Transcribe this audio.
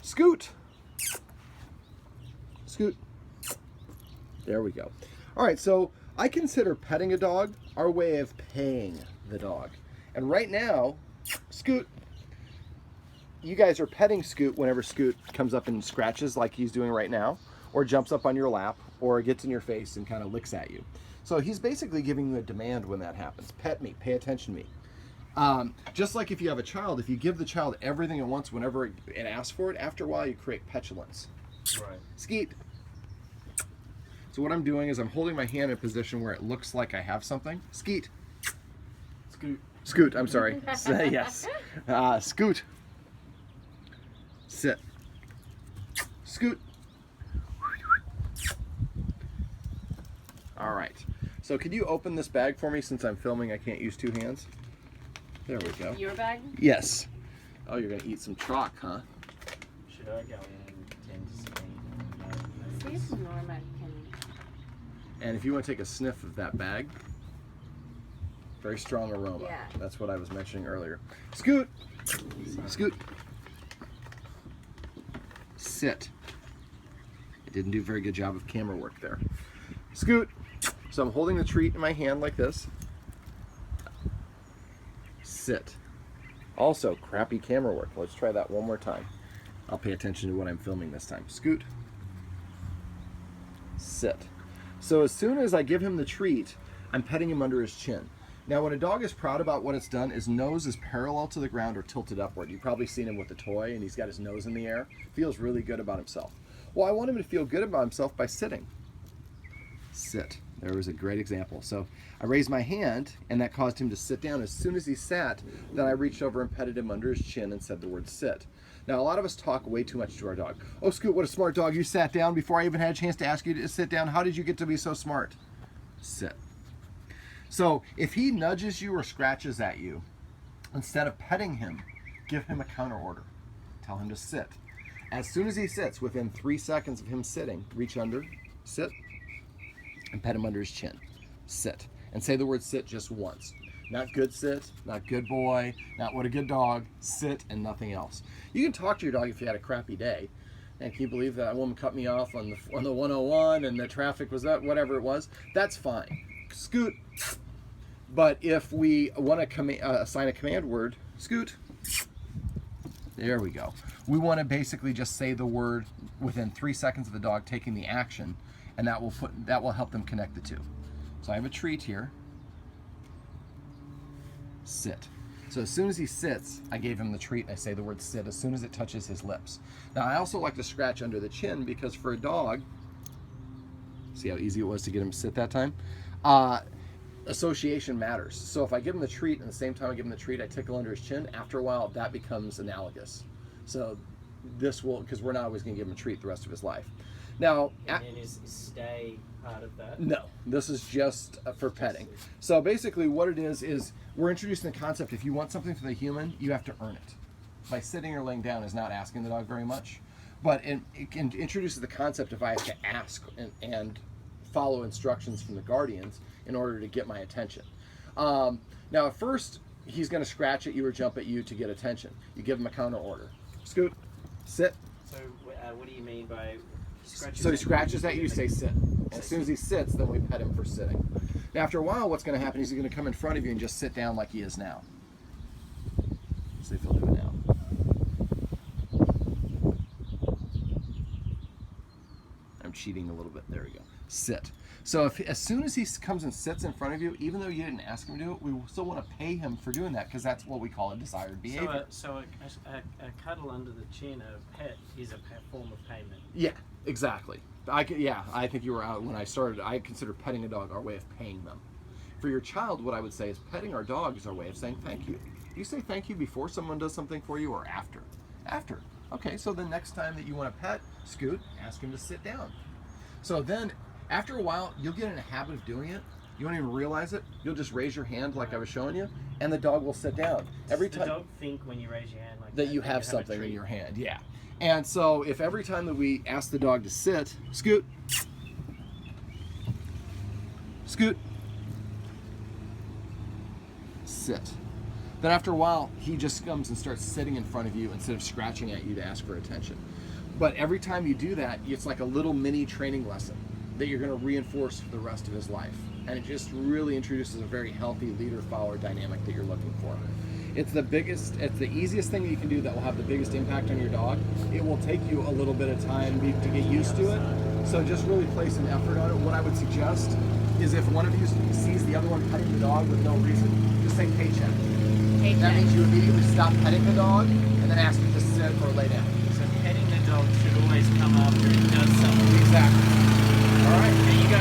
Scoot. Scoot. There we go. All right, so I consider petting a dog our way of paying the dog. And right now, Scoot, you guys are petting Scoot whenever Scoot comes up and scratches like he's doing right now, or jumps up on your lap, or gets in your face and kind of licks at you. So he's basically giving you a demand when that happens. Pet me, pay attention to me. Just like if you have a child, if you give the child everything at once whenever it asks for it, after a while you create petulance. Right. Skeet. So what I'm doing is I'm holding my hand in a position where it looks like I have something. Skeet. Scoot. Scoot, I'm sorry. Yes. Scoot. Sit. Scoot. All right. So could you open this bag for me since I'm filming? I can't use two hands. There we go. Your bag? Yes. Oh, you're going to eat some chalk, huh? Should I go in and tend to speed? See if Norma can. And if you want to take a sniff of that bag, very strong aroma. Yeah. That's what I was mentioning earlier. Scoot. Scoot. Sit. I didn't do a very good job of camera work there. Scoot. So I'm holding the treat in my hand like this. Sit. Also, crappy camera work. Let's try that one more time. I'll pay attention to what I'm filming this time. Scoot. Sit. So as soon as I give him the treat, I'm petting him under his chin. Now, when a dog is proud about what it's done, his nose is parallel to the ground or tilted upward. You've probably seen him with a toy and he's got his nose in the air. Feels really good about himself. Well, I want him to feel good about himself by sitting. Sit. There was a great example. So I raised my hand and that caused him to sit down. As soon as he sat, then I reached over and petted him under his chin and said the word sit. Now, a lot of us talk way too much to our dog. Oh, Scoot, what a smart dog. You sat down before I even had a chance to ask you to sit down. How did you get to be so smart? Sit. So if he nudges you or scratches at you, instead of petting him, give him a counter order. Tell him to sit. As soon as he sits, within 3 seconds of him sitting, reach under, sit, and pet him under his chin. Sit. And say the word sit just once. Not good sit, not good boy, not what a good dog. Sit and nothing else. You can talk to your dog if you had a crappy day. And can you believe that woman cut me off on the 101 and the traffic was up, whatever it was? That's fine. Scoot. But if we want to assign a command word, Scoot. There we go. We want to basically just say the word within 3 seconds of the dog taking the action, and that will help them connect the two. So I have a treat here. Sit. So as soon as he sits, I gave him the treat and I say the word sit as soon as it touches his lips. Now I also like to scratch under the chin because for a dog, see how easy it was to get him to sit that time? Association matters. So if I give him the treat and the same time I give him the treat, I tickle under his chin, after a while that becomes analogous. So this will, because we're not always going to give him a treat the rest of his life. Now, And then is stay part of that? no, this is just for petting. So basically what it is we're introducing the concept, if you want something from the human, you have to earn it. By sitting or laying down is not asking the dog very much, but it introduces the concept of I have to ask and follow instructions from the guardians in order to get my attention. Now at first, he's going to scratch at you or jump at you to get attention. You give him a counter order. Scoot, sit. So what do you mean by scratching? So he scratches at you, say sit. And as soon as he sits, then we pet him for sitting. Now after a while, what's going to happen is he's going to come in front of you and just sit down like he is now. See if he'll do it now. I'm cheating a little bit. There we go. Sit. So as soon as he comes and sits in front of you, even though you didn't ask him to do it, we still want to pay him for doing that because that's what we call a desired behavior. So a cuddle under the chin, a pet, is a form of payment. Yeah, exactly. I think you were out when I started. I consider petting a dog our way of paying them. For your child, what I would say is petting our dog is our way of saying thank you. Do you say thank you before someone does something for you or after? After. Okay, so the next time that you want to pet, Scoot, ask him to sit down. So then, after a while, you'll get in a habit of doing it. You won't even realize it. You'll just raise your hand like I was showing you, and the dog will sit down. Every time the dog think when you raise your hand like that you have something in your hand, yeah. And so if every time that we ask the dog to sit, Scoot, Scoot, sit. then after a while, he just comes and starts sitting in front of you instead of scratching at you to ask for attention. But every time you do that, it's like a little mini training lesson that you're going to reinforce for the rest of his life. And it just really introduces a very healthy leader-follower dynamic that you're looking for. It's the easiest thing that you can do that will have the biggest impact on your dog. It will take you a little bit of time to get used to it. So just really place an effort on it. What I would suggest is if one of you sees the other one petting the dog with no reason, just say paycheck. That means you immediately stop petting the dog and then ask him to sit or lay down. So petting the dog should always come after it does something. Exactly. All right. Now you go